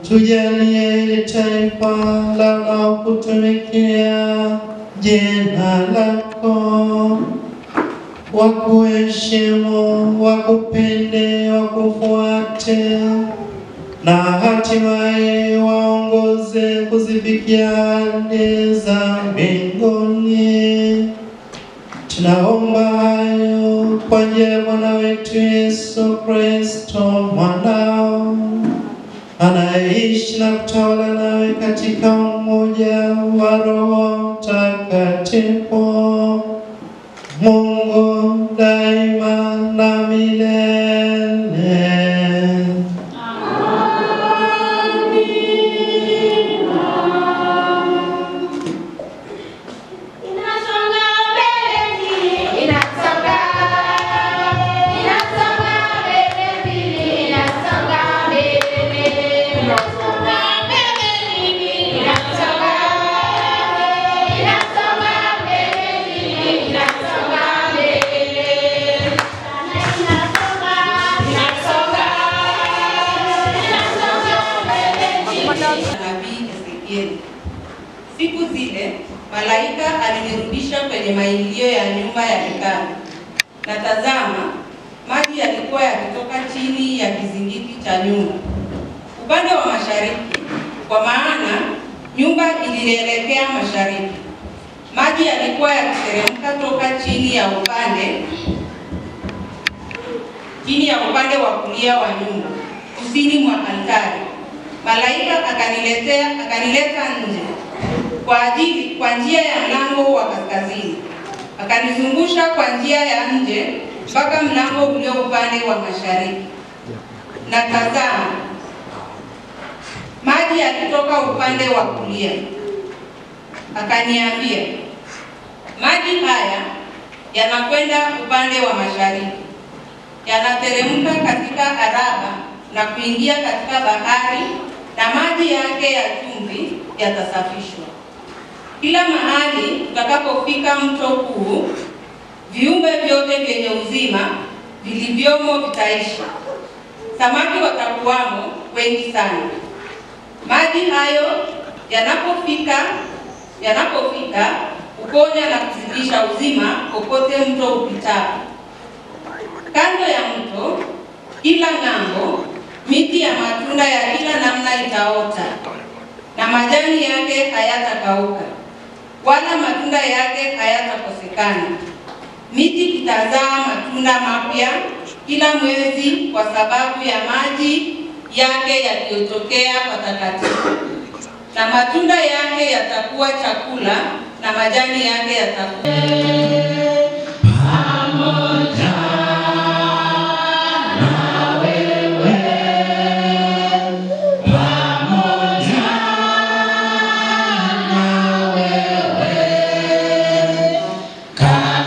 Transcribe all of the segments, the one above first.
Tujalie taifa la kutumikia jina lako, wakuheshimu, wakupende, wakufuate, na hatimaye waongoze kuzifikia ahadi za mbinguni. Tunaomba hayo kwa njia ya Bwana wetu Yesu Kristo mwanao, anayeishi na kutawala nawe katika umoja wa Roho Mtakatifu, Mungu daima na milele. Siku zile malaika alinirudisha kwenye maingilio ya nyumba ya hekalu, na tazama, maji yalikuwa yakitoka chini ya kizingiti cha nyumba upande wa mashariki, kwa maana nyumba ilielekea mashariki. Maji yalikuwa yakiteremka toka chini ya upande wa kulia wa nyumba, kusini mwa altari. Malaika akanileta nje kwa njia ya mlango wa kaskazini, akanizungusha kwa njia ya nje mpaka mlango ulio upande wa mashariki. Na tazama, maji yakitoka upande wa kulia. Akaniambia, maji haya yanakwenda upande wa mashariki, yanateremka katika Araba na kuingia katika bahari, na maji yake ya chumvi yatasafishwa. Kila mahali utakapofika mto huu, viumbe vyote vyenye uzima vilivyomo vitaishi. Samaki watakuwamo wengi sana. Maji hayo yanapofika uponya na kuzidisha uzima kokote mto upitao. Kando ya mto, kila ng'ambo, miti ya matunda ya kila namna itaota, na majani yake hayatakauka, wala matunda yake hayatakosekana. Miti itazaa matunda mapya kila mwezi kwa sababu ya maji yake yaliyotokea patakatifu. Na matunda yake yatakuwa chakula, na majani yake yatakuwa pamoja. God.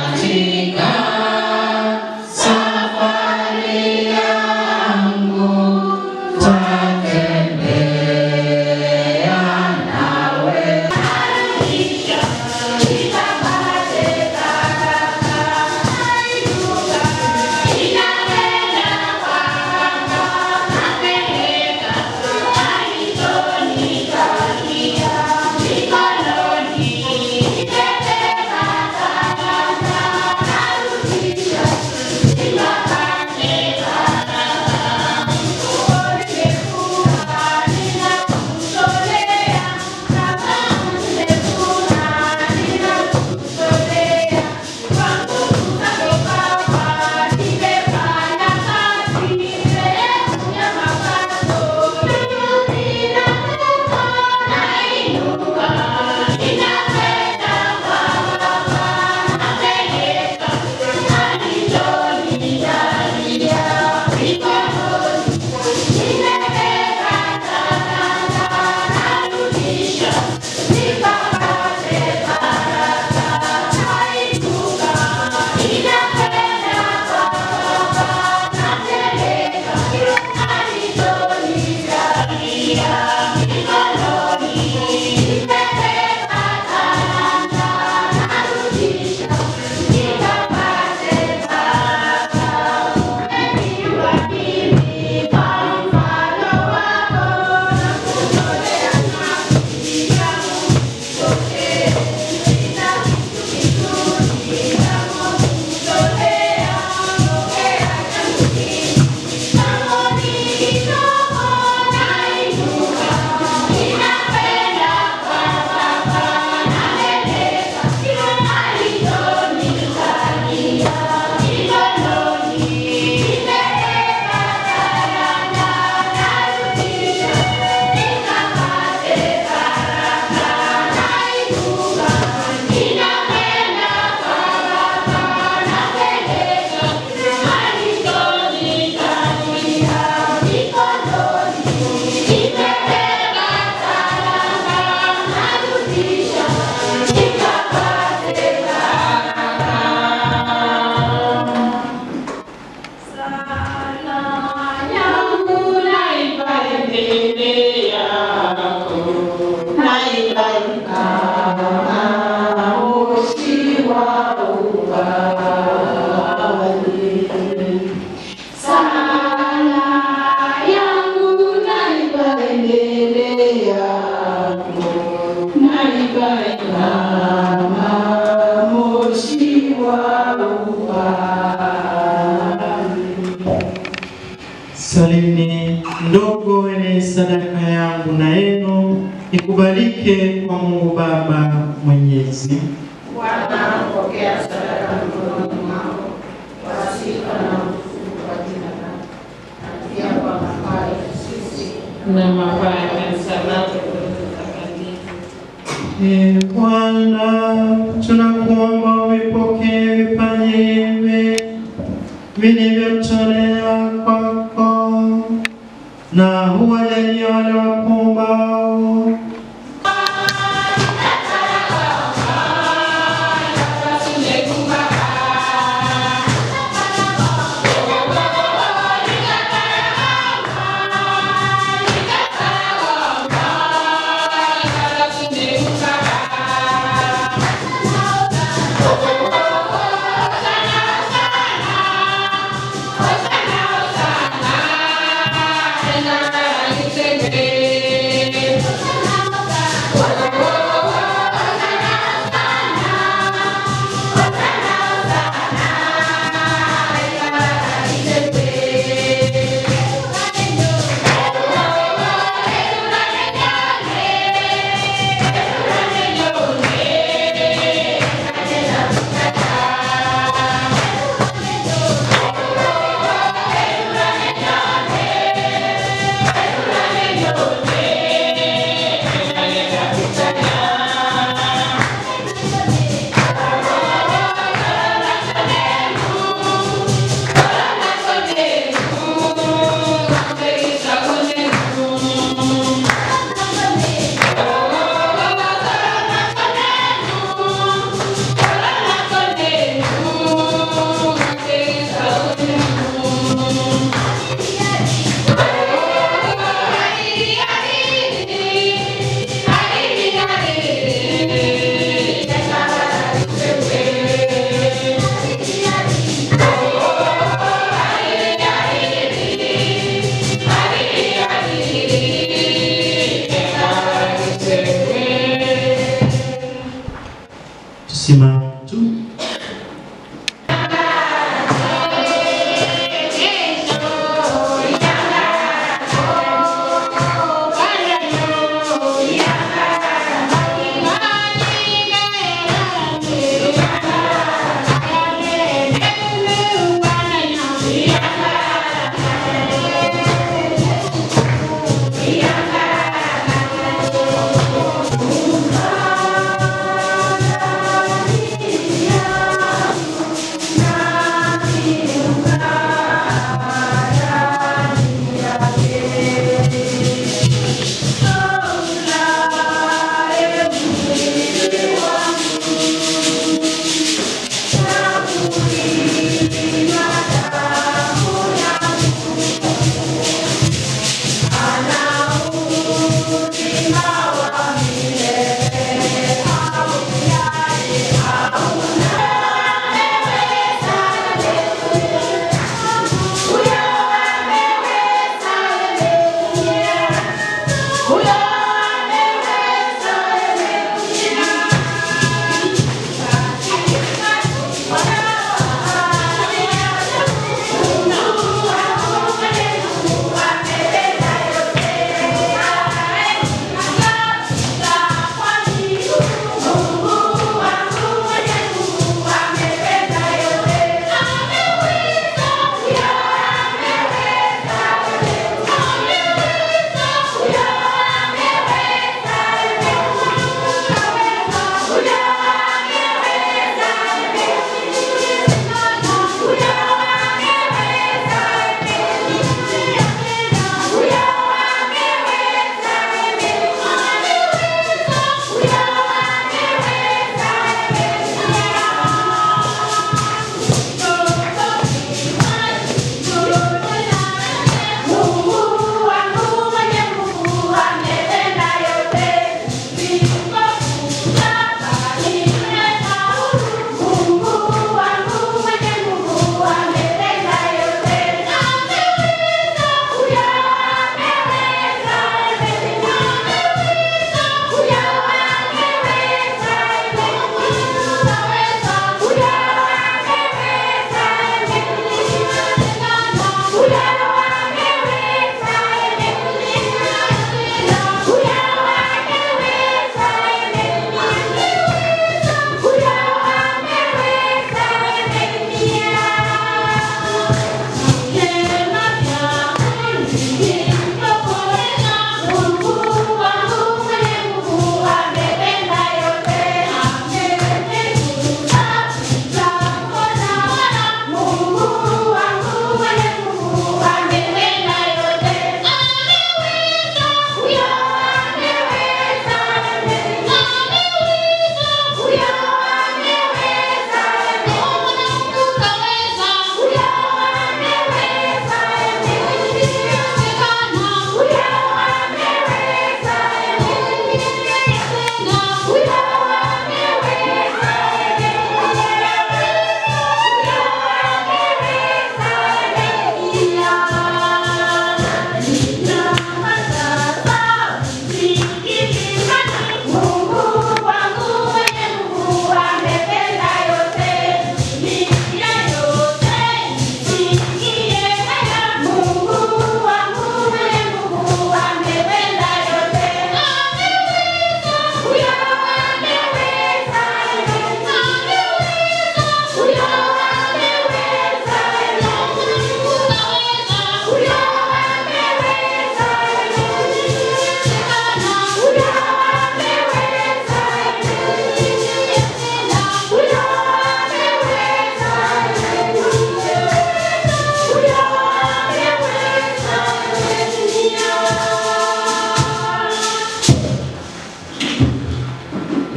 Salini ndogo ni sadaka yangu na yenu, ikubalike kwa Mungu Baba Mwenyezi. Bwana, pokea sadaka mikononi mwako kwa sifa na utukufu kwa jina lako, na pia kwa mafaa yetu sisi na mafaa ya kanisa lako takatifu. Bwana, tunakuomba uvipokee vipaji hivi vilivyotolewa kwako, na huwajalie wale wakuombao simama tu.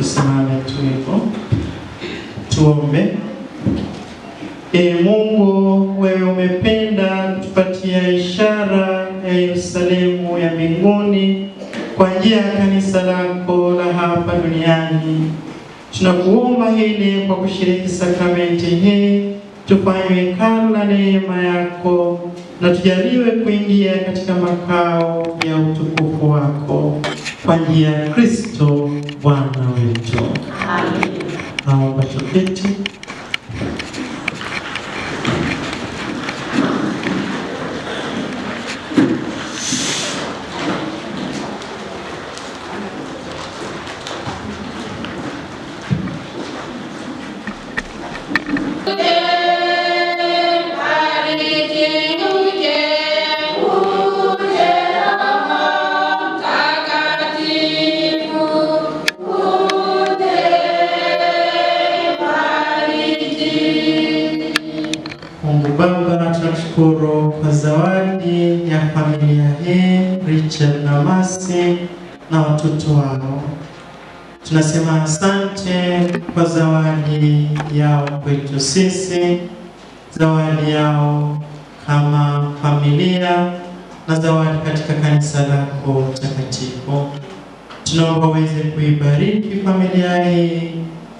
tusimame tulipo. Tuombe. Mungu, wewe umependa kutupatia ishara ya Yerusalemu ya mbinguni kwa njia ya kanisa lako la hapa duniani. Tunakuomba hili kwa kushiriki sakramenti hii, tufanywe hekalu la neema yako na tujaliwe kuingia katika makao ya utukufu wako kwa njia ya Kristo Bwana wetu. Amen. Naomba tuketi. Tunashukuru kwa zawadi ya familia hii, Richard na Masi na watoto wao. Tunasema asante kwa zawadi yao kwetu sisi, zawadi yao kama familia na zawadi katika kanisa lako takatifu. Tunaomba uweze kuibariki familia hii,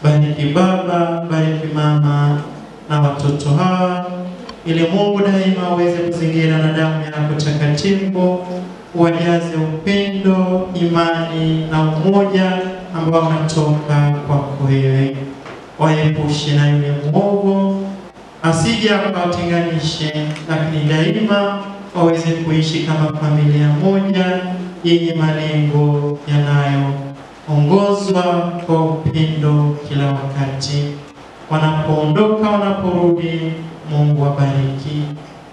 bariki baba, bariki mama na watoto hawa, ili Mungu daima aweze kuzingira na damu yako takatifu, uwajaze upendo, imani na umoja ambao unatoka kwako wewe. Waepushe na yule mwovu asije akawatenganishe, lakini daima waweze kuishi kama familia moja yenye malengo yanayoongozwa kwa upendo kila wakati. Wanapoondoka, wanaporudi, Mungu wabariki.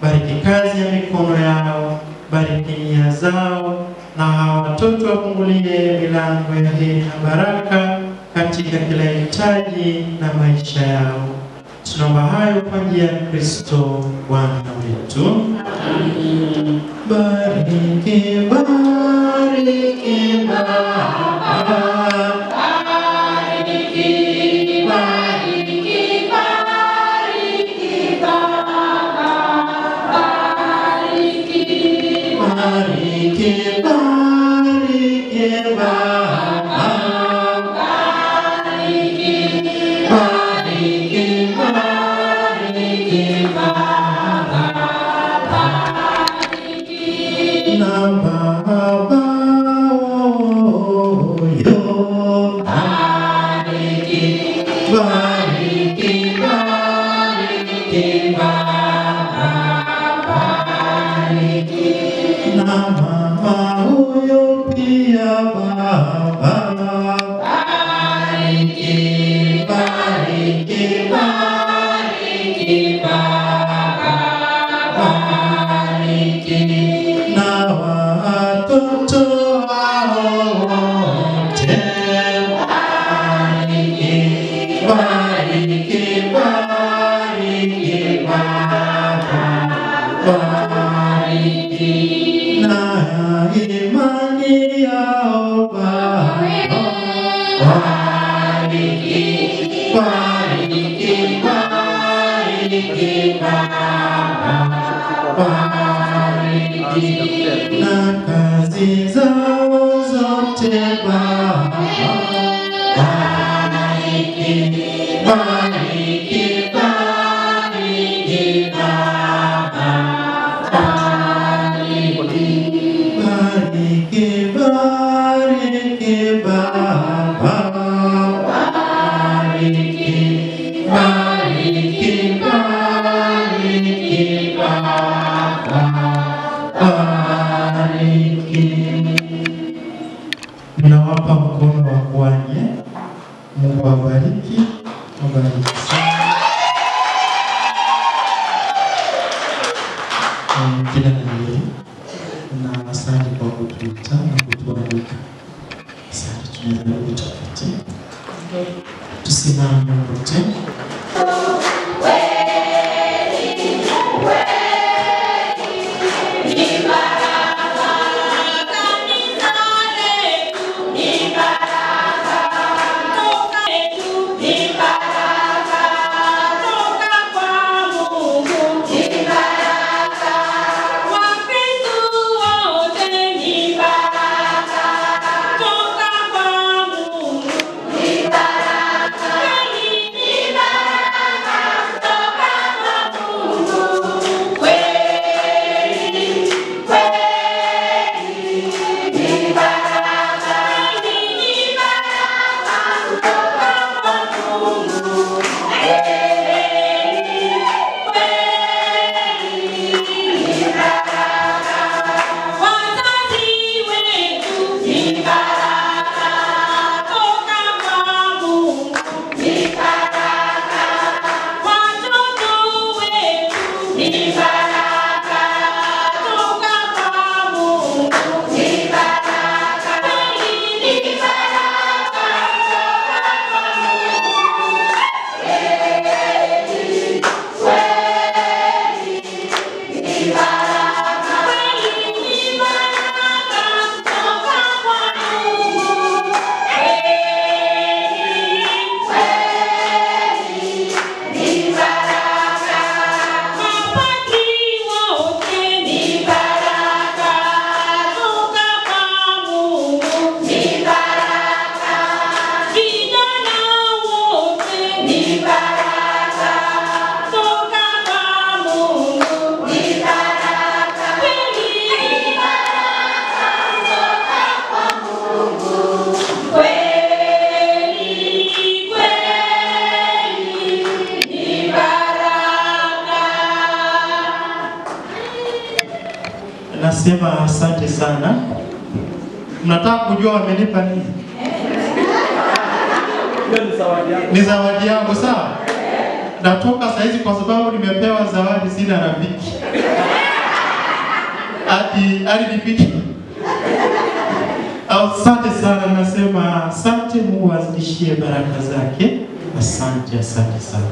Bariki kazi ya mikono yao, bariki nia zao, na hawa watoto wafungulie milango ya heri na baraka katika kila hitaji na maisha yao. Tunaomba hayo kwa njia ya Kristo Bwana wetu. Amen. Bariki, bariki Baba. Ninawapa mkono wa kuanye. Mungu awabariki, awabariki sana. Kila nani na asante kwa kutuita na kutualika. Asante, tunaweza kutafiti. Tusimame wote. Oh Nasema asante sana. Mnataka kujua wamenipa nini? Ni zawadi yangu, sawa? Natoka saizi kwa sababu nimepewa zawadi, sina rafiki. Hadi nipiki. Asante sana, nasema asante, Mungu azidishie baraka zake. Asante sana.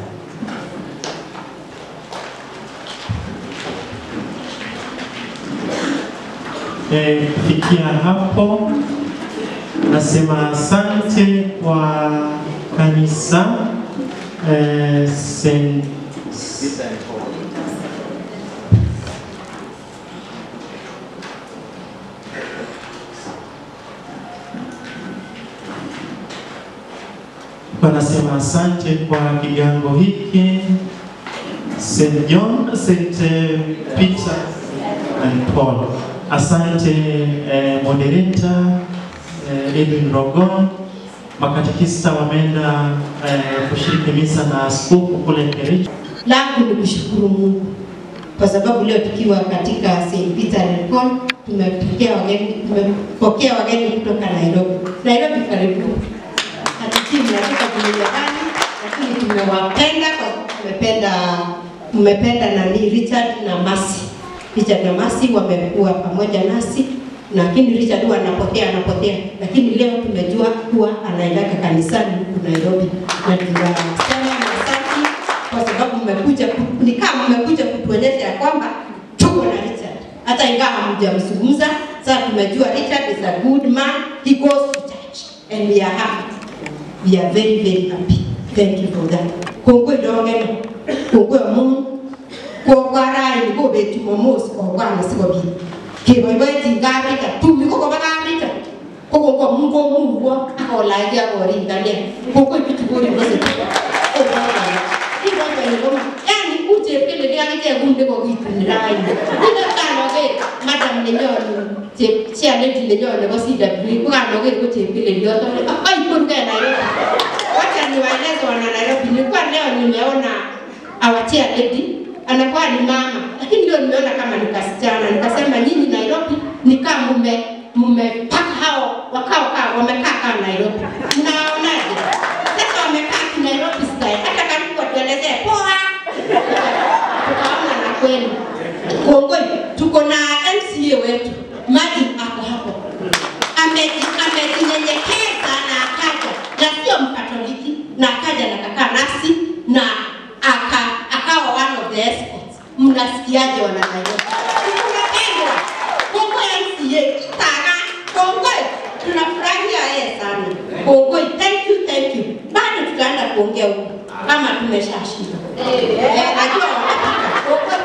Kufikia hapo nasema asante kwa kanisa Nasema asante kwa kigango hiki St. John, St. Peter and Paul. Asante moderator Edwin Rogon, makatekista wameenda kushiriki misa na askofu kule Kericho. Langu ni kushukuru Mungu kwa sababu leo tukiwa katika St. Peter and Paul tumepokea wageni kutoka Nairobi karibu. Hatimaye tunatoka Juliani, lakini tumewapenda kwa tumependa na Richard na Mercy. Richard na Mercy wamekuwa pamoja nasi, lakini Richard huwa anapotea, lakini leo tumejua kuwa anaenda kanisani huko Nairobi, na tunasema asante kwa sababu mmekuja kutuonyesha kwamba tuko na Richard. Hata ingawa hamjamzungumza, sasa tumejua Richard is a good man, he goes to church and we are happy. We are very, very happy. Thank you for that. Kongwe dogena, kongwe Mungu, kwa rai ni kwa betu momos kwa nasiko bi. Kiboy tingarika, tumiko kwa bagarika. Kwa Mungu akola ya gori ndani. Kongwe bitu gori bose. Yani uje pele dia kite gunde kwa kitu ni rai. Ndio kana ke madam ni nyoni. Chia leti ni nyoni kwa sida. Kwa kana ke ko pele dia to. Ai kunga Nairobi. Wacha niwaeleze wana Nairobi, nilikuwa leo nimeona awatia lady anakuwa ni mama, lakini leo nimeona kama ni kasichana. Nikasema nyinyi Nairobi ni kama mmepaka hao wamekaa kama Nairobi. Unaonaje? Sasa wamekaa Nairobi style. Hata kama tuelezee poa. Tukaona na kweli. Kongwe tuko na MCA wetu. Maji hapo. Amenyenyekeza na akaja. Na sio Mkatoliki, na akaja na kaka nasi na akawa one of the escorts. Mnasikiaje wana Nairobi? Tunapendwa. Kongwe MCA kitaka. Kongwe tunafurahia yeye sana. Kongwe thank you. Bado tutaenda kuongea huko kama tumeshashinda. Najua wakati. Kongwe.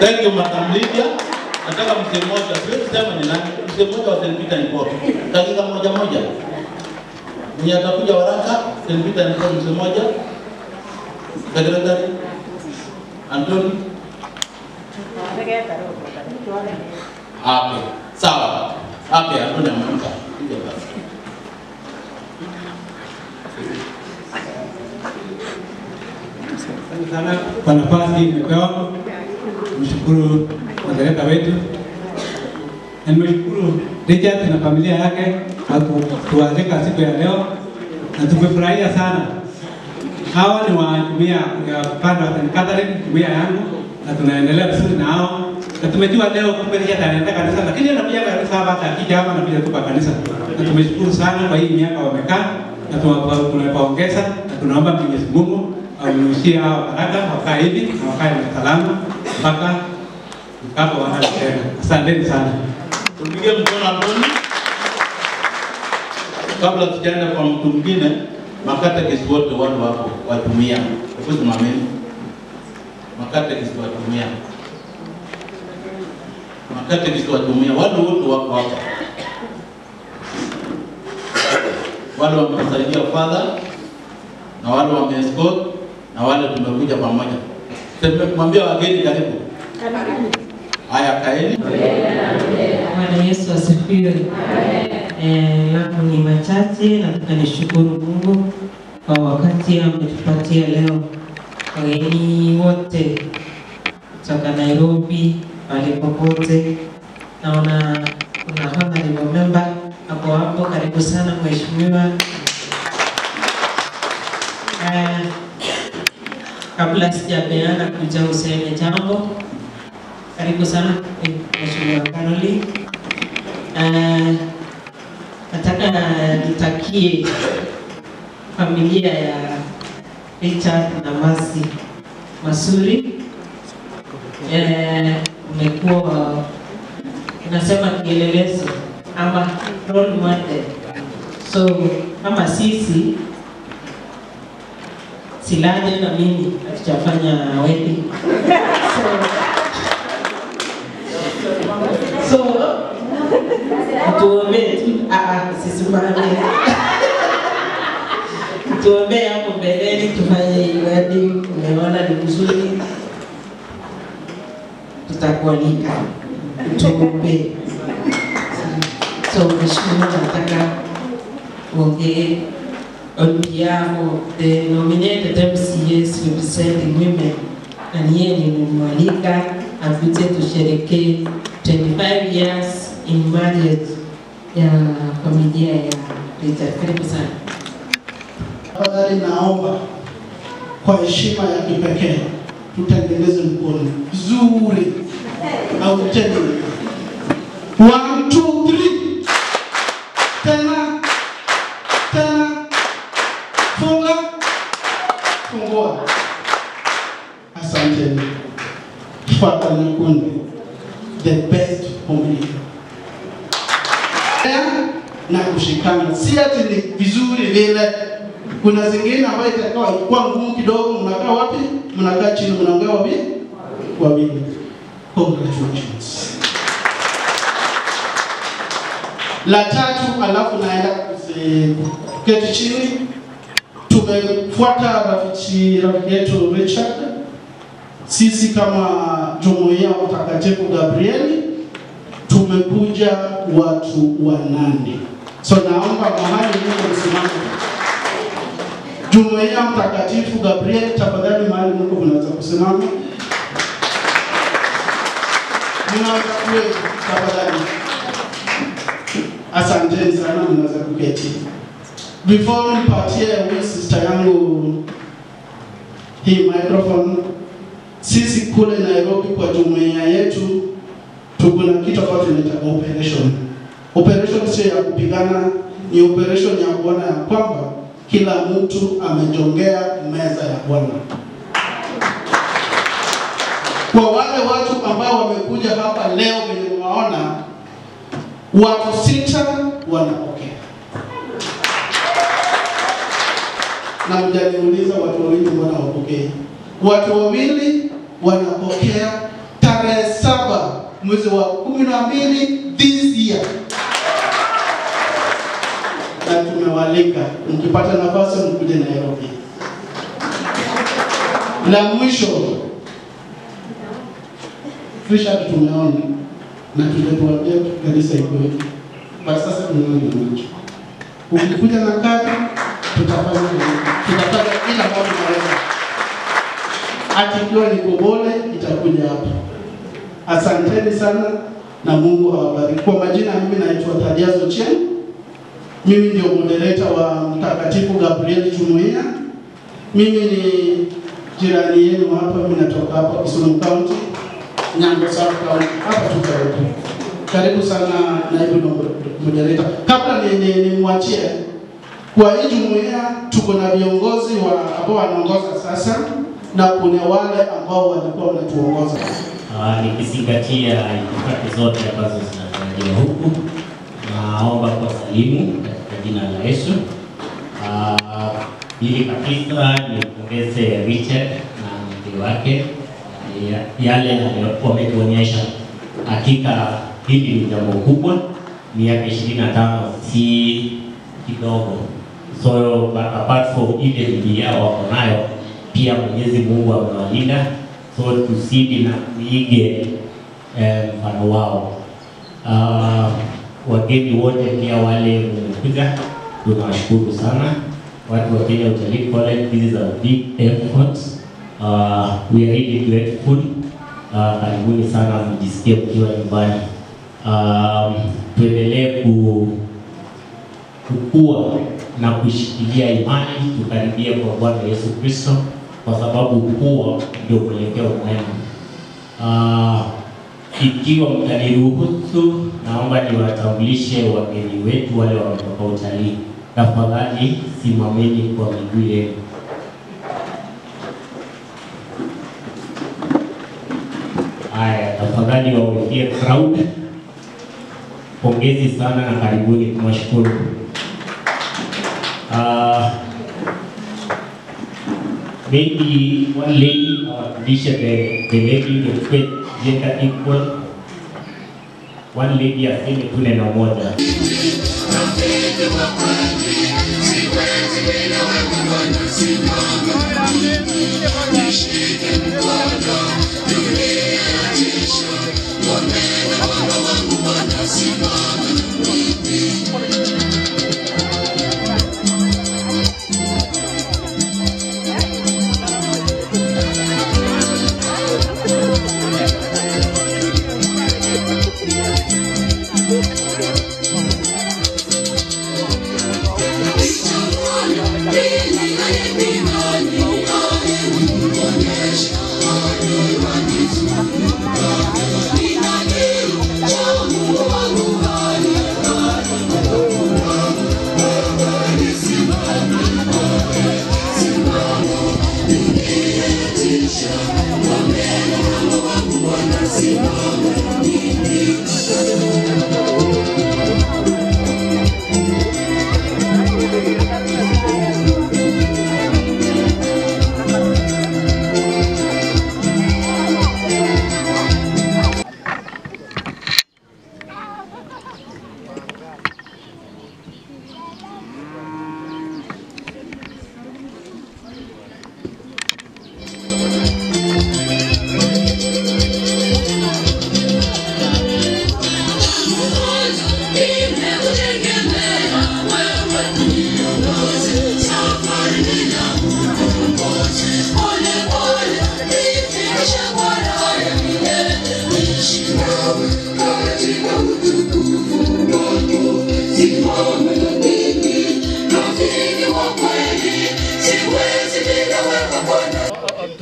Thank you Madam Lydia. Nataka msemo moja, sema ni nani? Msemo moja wa St. Peter and Paul. Dakika moja. Ni atakuja waraka St. Peter and Paul msemo moja. Secretary Anthony. Okay. Sawa. Okay, Anthony amemka. Sana kwa nafasi nimepewa. Mshukuru moderator wetu. Nimeshukuru Richard na familia yake kutualika siku ya leo na tumefurahia sana. Hawa ni wajumuiya ya upande wa St. Catherine, jumuiya yangu, na tunaendelea vizuri na hao. Na tumejua leo kumbe Richard anaenda kanisa, lakini anakuja kanisa hapa akija hapa na pia tupa kanisa. Na tumeshukuru sana kwa hii miaka wamekaa na tunapongeza na tunaomba Mwenyezi Mungu amrudishie hao baraka wakae hivi na wakae na salama mpaka mkapo wana tena. Asanteni sana. Tupige mkono Antoni. Kabla tujaenda kwa mtu mwingine, makatekista wote watu wako watumia. Hebu simameni. Makatekista watumia. Makatekista watumia. Watu wote wako hapa. Wale wamesaidia father na wale wameescort na wale tumekuja pamoja. Tumemwambia wageni karibu. Haya kaeni. Bwana Yesu asifiwe. Mambo ni machache na tunashukuru Mungu kwa wakati ametupatia leo. Wageni wote kutoka Nairobi, pale popote, Naona kuna honorable member hapo, karibu sana mheshimiwa. Kabla sijapeana kuja useme jambo, karibu sana mheshimiwa Caroline. Nataka nitakie familia ya Richard na Mercy mazuri. Umekuwa unasema kielelezo ama role model. So kama sisi Silaje na mimi hatujafanya wedding. So tuombe sisimame. Tuombe hapo mbeleni tufanye wedding. Umeona ni mzuri, tutakualika tuombe. So mheshimiwa, nataka uongee on behalf of the nominated MCAs representing women, na niye nimemwalika akuje tusherekee 25 years in marriage ya familia ya Richard. Karibu sana. Tafadhali naomba kwa heshima ya kipekee tutengeneze mkono vizuri au tena 1 2 3 tena fungua. Asante. Fuata Nyakundi, the best homily. Na kushikana, si ati ni vizuri vile. Kuna zingine ambayo itakuwa kwa ngumu kidogo. Mnakaa wapi? Mnakaa chini, mnaongea wapi? Wawili. Congratulations. La tatu, alafu naenda kuketi chini. Tumefuata rafiki yetu Richard. Sisi kama jumuiya Mtakatifu Gabrieli tumekuja watu 8. So naomba mahali mko msimame. Jumuiya Mtakatifu Gabrieli, tafadhali mahali mko mnaweza kusimama. Mnaweza kuweka tafadhali. Asante sana, mnaweza kuketi. Before nipatie huyu sister yangu hii microphone, sisi kule Nairobi kwa jumuiya yetu tuko na kitu ambacho tunaita operation. Operation sio ya kupigana, ni operation ya kuona ya kwamba kila mtu amejongea meza ya Bwana. Kwa wale watu ambao wamekuja hapa leo, mnaona watu 6 wanapokea. Na mjaniuliza watu wawili mbona hawapokei? Watu wawili wanapokea tarehe 7 mwezi wa 12 this year. Na tumewalika, mkipata nafasi mkuje Nairobi. La mwisho, Richard tumeona na tumetuambia kanisa iko hivi. Basi sasa tunaona mwisho. Ukikuja na kadi tutafanya ila kwa tunaweza. Atikiwa ni Kobole itakuja hapa. Asanteni sana na Mungu awabariki. Kwa majina mimi naitwa Thadiazo Chen. Mimi ndio moderator wa Mtakatifu Gabrieli Jumuiya. Mimi ni jirani yenu hapa, mimi natoka hapa Kisumu County, Nyango South County, hapa tu karibu. Karibu sana naibu moderator. Kabla nimwachie kwa hii jumuiya tuko na viongozi ambao wanaongoza sasa na kuna wale ambao walikuwa wanatuongoza. Nikizingatia itifaki zote ambazo zinatarajiwa huku, naomba kwa salimu katika jina la Yesu. Ili kabisa nipongeze Richard na mke wake yale wametuonyesha. Hakika hili ni jambo kubwa, miaka 25 si kidogo. So apart from ile bidii yao wako nayo, pia Mwenyezi Mungu amewalinda. So tusidi na kuige mfano wao. Wageni wote pia wale wamekuja, tunawashukuru sana. Watu wa Kenya Utalii College, this is a big effort. We are really grateful. Karibuni sana, mjisikie mkiwa nyumbani. tuendelee kukua na kushikilia imani, tukaribie kwa Bwana Yesu Kristo, kwa sababu kuwa ndio mwelekeo mwema. Ikiwa mtaniruhusu, naomba niwatambulishe wageni wetu wale wametoka utalii. Tafadhali simameni kwa miguu yenu. Haya, tafadhali wawekie crowd. Pongezi sana na karibuni, tunashukuru. Maybe one lady the lady of faith, gender equal. One lady aseme tu neno moja.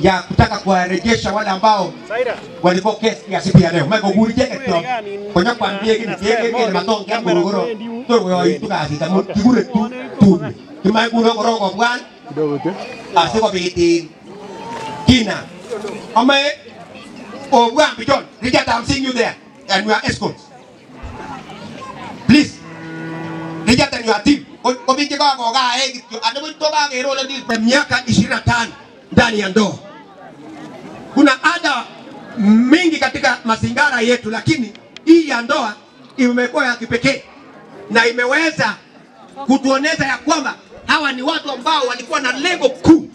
ya kutaka kuwarejesha wale ambao walikuwa kesi ya siku ya leo. Mako guri jenge tu. Konya kwambie kini jenge matonge ya Morogoro. Toro wa itu kasi tamu kigure tu. Kimai kuno koroko bwan. Asiko biti kina. Ame o bwan bijon. Richard, I'm seeing you there and we are escorts. Please. Richard and your team. Obiki kwa kwa adabu toka ngero le di miaka 25 ndani ya ndoa. Kuna ada mingi katika mazingara yetu, lakini hii ya ndoa imekuwa ya kipekee na imeweza kutuonesha ya kwamba hawa ni watu ambao walikuwa na lengo kuu,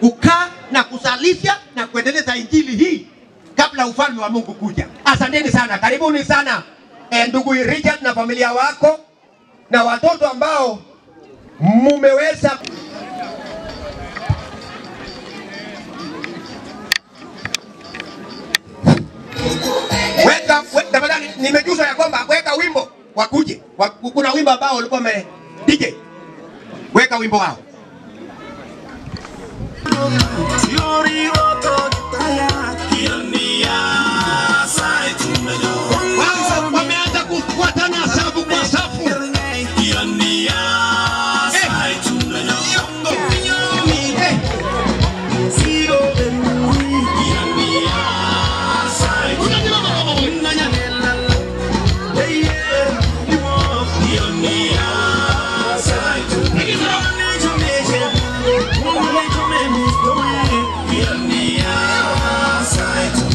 kukaa na kusalisha na kuendeleza injili hii kabla ufalme wa Mungu kuja. Asanteni sana, karibuni sana ndugu Richard na familia wako na watoto ambao mumeweza tafadhali, nimejuzwa ya kwamba weka wimbo wakuje. Kuna wimbo ambao ulikuwa DJ. Weka wimbo wao. Wameanza kufuatana safu kwa safu. Side.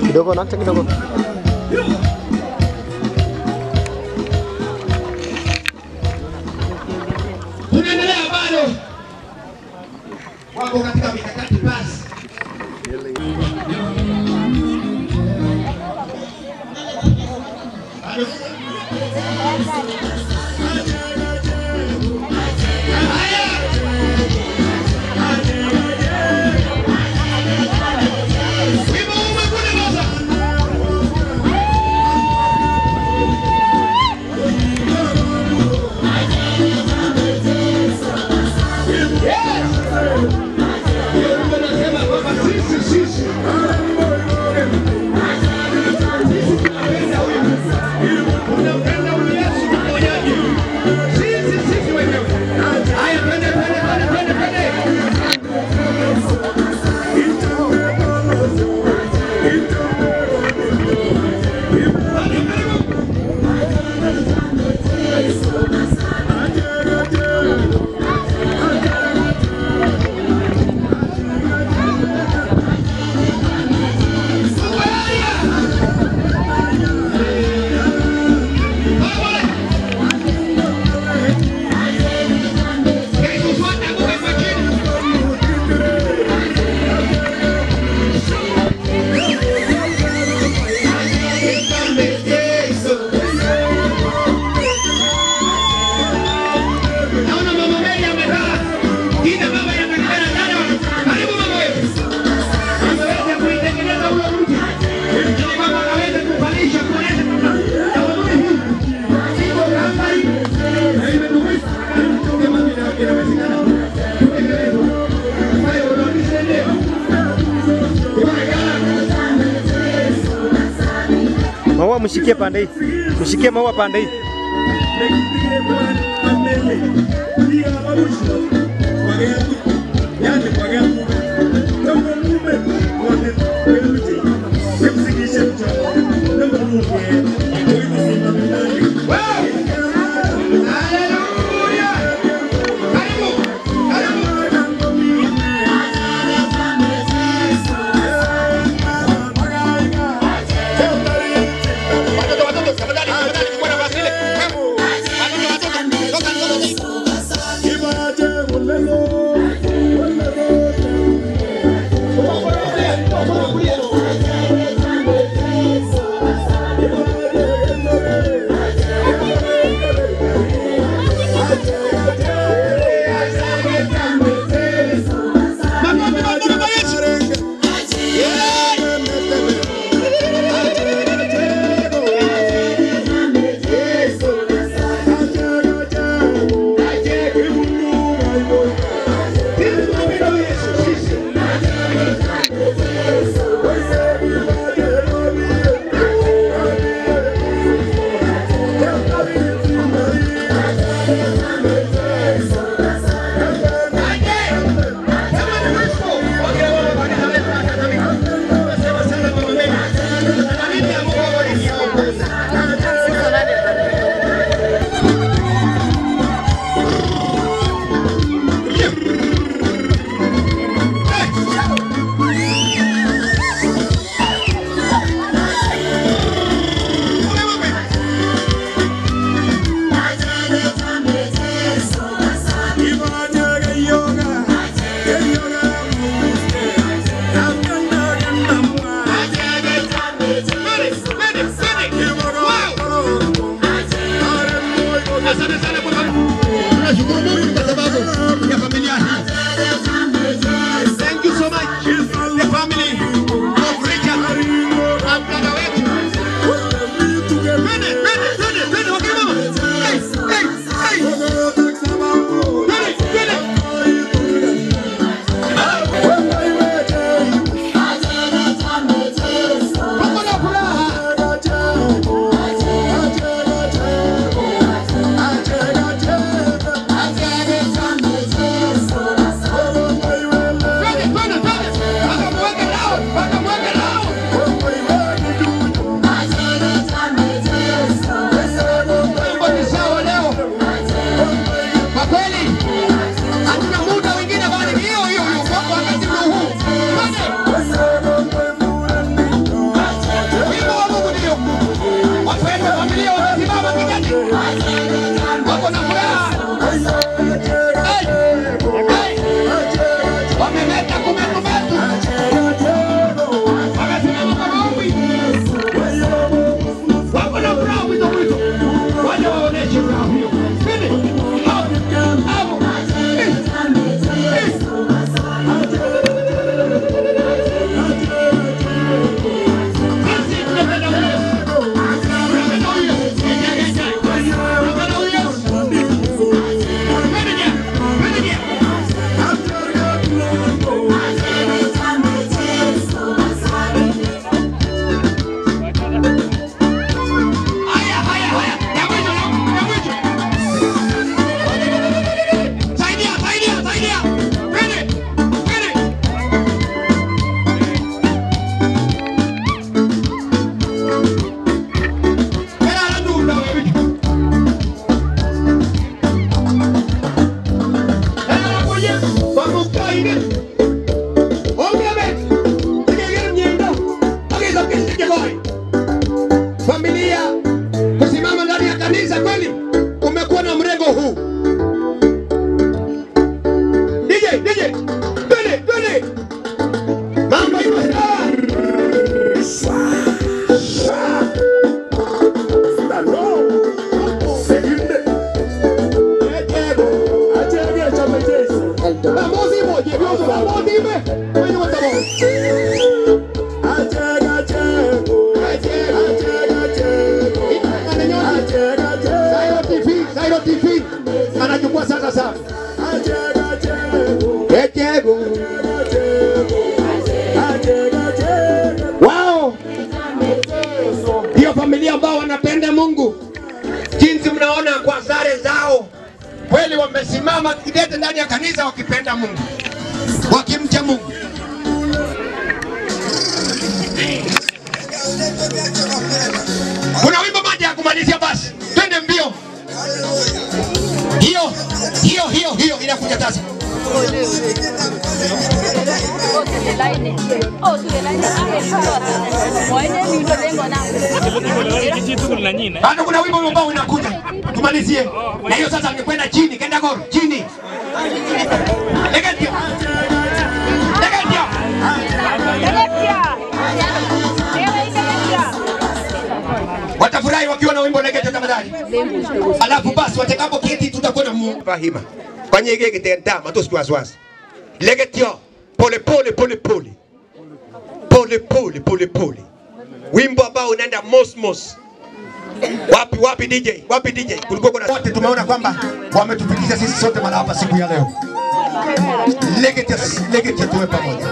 Kidogo nanti kidogo. Tunaendelea bado. Wako katika mikakati basi. Maua mshikie pande hii. Mshikie maua pande hii. Wao ndio familia ambao wanapenda Mungu. Jinsi mnaona kwa sare zao, kweli wamesimama kidete ndani ya kanisa wakipenda Mungu, wakimcha Mungu. Kuna wimbo moja ya kumalizia, basi twende mbio. Hiyo inakuja sasa. Bado kuna wimbo ambao unakuja, tumalizie na hiyo sasa. Ningekwenda chini, kenda goro chini. Legetia. tayari? Alafu basi watakapo kiti tutakuwa na Mungu fahima. Kwenye hiki kitenda matosi wasiwasi. Legetio pole pole pole pole. Pole pole pole pole. Wimbo ambao unaenda mos. Wapi DJ? Wapi DJ? Kulikuwa kuna wote tumeona kwamba wametufikisha sisi sote mara hapa siku ya leo. Legetio tuwe pamoja.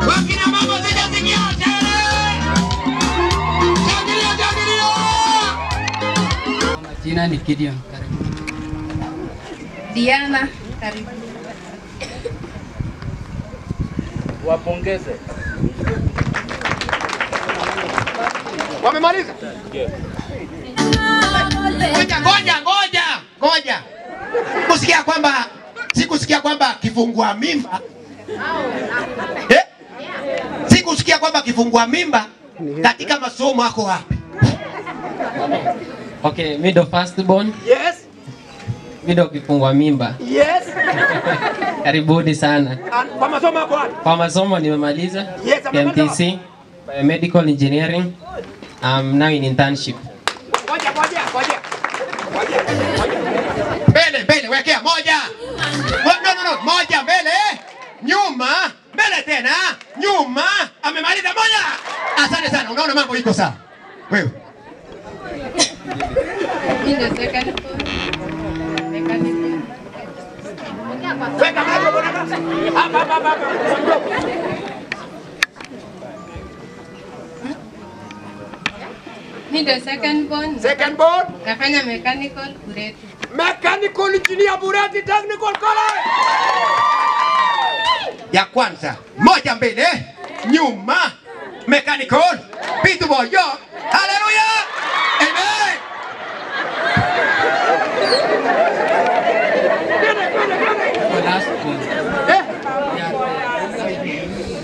Wakina mama sijasikia tena. Jangilia. Jina ni Gideon, karibu. Diana, karibu. Wapongeze. Wamemaliza? Ngoja. Sikusikia kwamba kifungua mimba. Sikusikia kwamba kifungua mimba katika masomo yako wapi? Okay, mimi ndo first born. Yes. Mimi ndo kifungua mimba. Yes. Karibuni sana. Kwa masomo yako wapi? Kwa masomo nimemaliza. Yes, MTC, Biomedical Engineering. I'm now in internship. Ngoja. Mbele, wekea moja. No, moja mbele. Nyuma, mbele tena. Nyuma, amemaliza moja. Asante sana. Unaona mambo iko sawa. Wewe. Second. Weka microphone hapa. Hapa. Ni the second born. Second born. Nafanya mechanical Bureti. Mechanical engineer Bureti Technical College. Ya kwanza, moja mbele, nyuma, mechanical, pitu boyo. Hallelujah. Amen.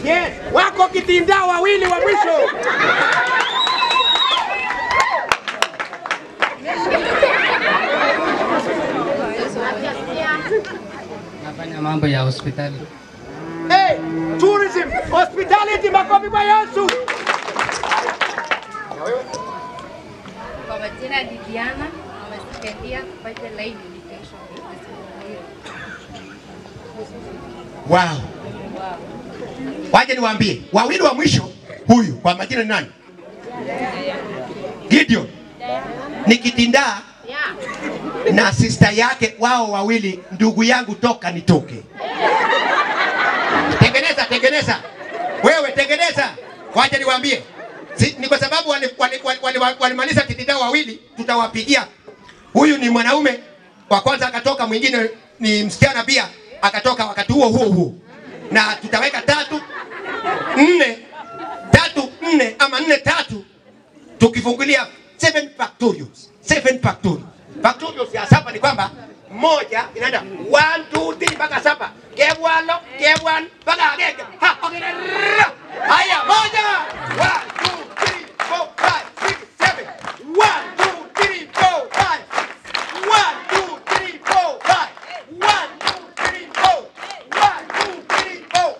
Yes, wako kitinda wawili wa mwisho. Nafanya mambo ya hospitali. Hey, tourism, hospitality, makofi kwa Yesu. Kwa majina ni Diana, nimesikia kupata live education. Wow. Waje niwaambie, wawili wa mwisho huyu kwa majina ni nani? Gideon. Ni Kitinda na sister yake, wao wawili ndugu yangu toka nitoke. Tengeneza. Wewe tengeneza. Waje niwaambie. Ni kwa sababu walimaliza Kitinda wawili, tutawapigia. Huyu ni mwanaume wa kwanza akatoka, mwingine ni msichana pia akatoka wakati huo. Na tutaweka 3, 4 ama 4-3 tukifungulia 7 factorials. 7 factorials. Factorials ya saba ni kwamba moja inaenda 1 2 3 mpaka 7. Kebwano mpaka agege. Ha, haya moja. 1 2 3 4 5 6 7. 1 2 3 4 5. 1 2 3 4 5. 1 2 3 4. 1 2 3 4.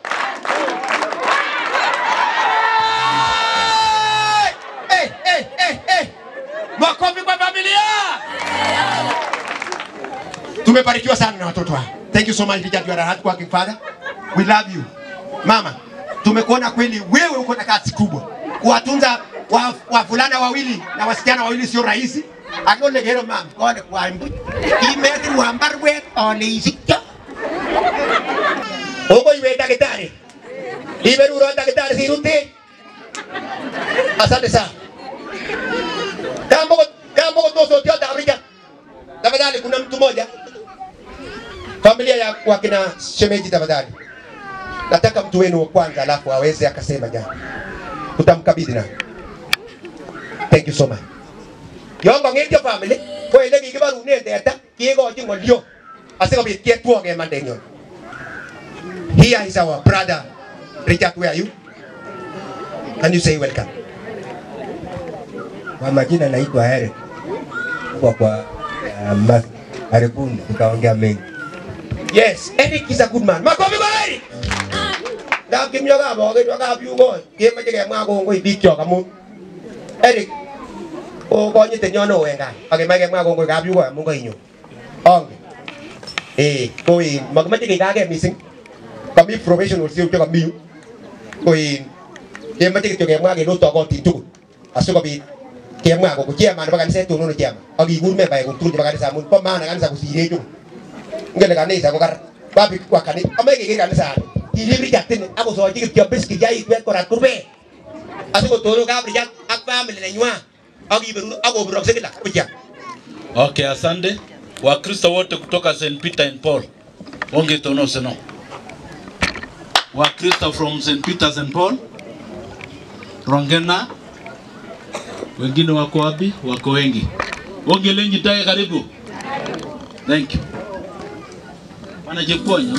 Hey. Makofi kwa familia. Tumebarikiwa sana na watoto hao. Thank you so much Richard, you are a hard working father. We love you. Mama, tumekuona kweli wewe uko na kazi kubwa. Kuwatunza wavulana wawili na wasichana wawili sio rahisi. Akole gero mama, kone kwa mbu. Imeti wambarwe ole isikyo. Ogo iwe daktari. Iberu ro daktari siruti. Asante sana. Kambo toso tio Afrika. Tafadhali kuna mtu mmoja. Familia ya wakina shemeji tafadhali. Nataka mtu wenu wa kwanza alafu aweze akasema jambo. Tutamkabidhi na. Thank you so much. Yongo ngeti family, ko ile kibaru ne data, kiego jingolio. Asikobit kietuoge mandenyo. Here is our brother Richard, where are you? Can you say welcome? Kwa majina naitwa Eric. Kwa karibuni nikaongea mengi. Yes, Eric is a good man. Makofi kwa Eric. Da kimyoga boge toka byugo. Kema jige mwago ngo ibikyo kamu. Eric. O ko nyite nyono wenga. Age mage mwago ngo gabyugo mungo inyo. Onge. Ko in magmaje ke kage missing. Kami professional siyo toka biu. Ko in kema jige toke mwage no toko titu. Asuko bi kema ko chema na kanisa tu no chema. Agi gurme ba ko tu kanisa mun pa mana kanisa ko sire tu. Ngele kanisa ko kar babi kwa kanisa amege kanisa ilibri jatene ako so jike pia beski jai kwet kora kurbe asiko toro ka brijat ak family na nywa agi beru ako bro sekila kuja. Okay, asante. Wakristo wote kutoka St. Peter and Paul. Onge tono seno. Wakristo from St. Peter and Paul. Rongena. Wengine wako wapi? Wako wengi. Onge lenyi tae karibu. Thank you. Wana jeponi,